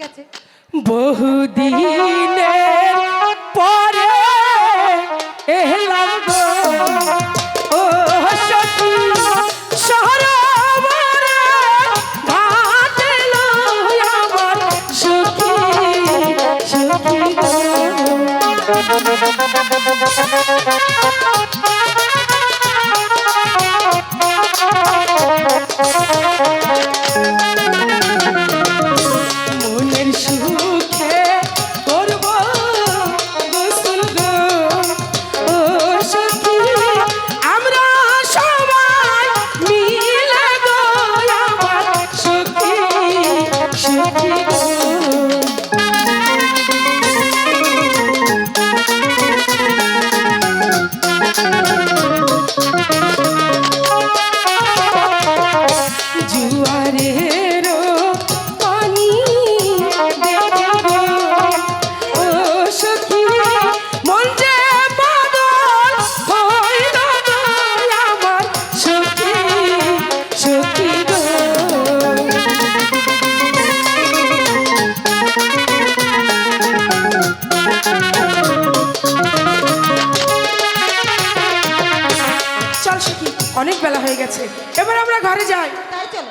আছে। বহুদিনের পরে এলাম গো ও সখী সরোবরে ঘাটে লই আমার সখী সখী গো। মনের সুখে করব গোসল গো ও সখী আমরা সবাই মিলে গো আমার সখী সখী গো। জুয়ারেরও পানি দেখব ও সখী মন যে পাগল হইল গো আমার সখী সখী গো। চল সখী অনেক বেলা হয়ে গেছে, এবার আমরা ঘরে যাই। তাই চলো।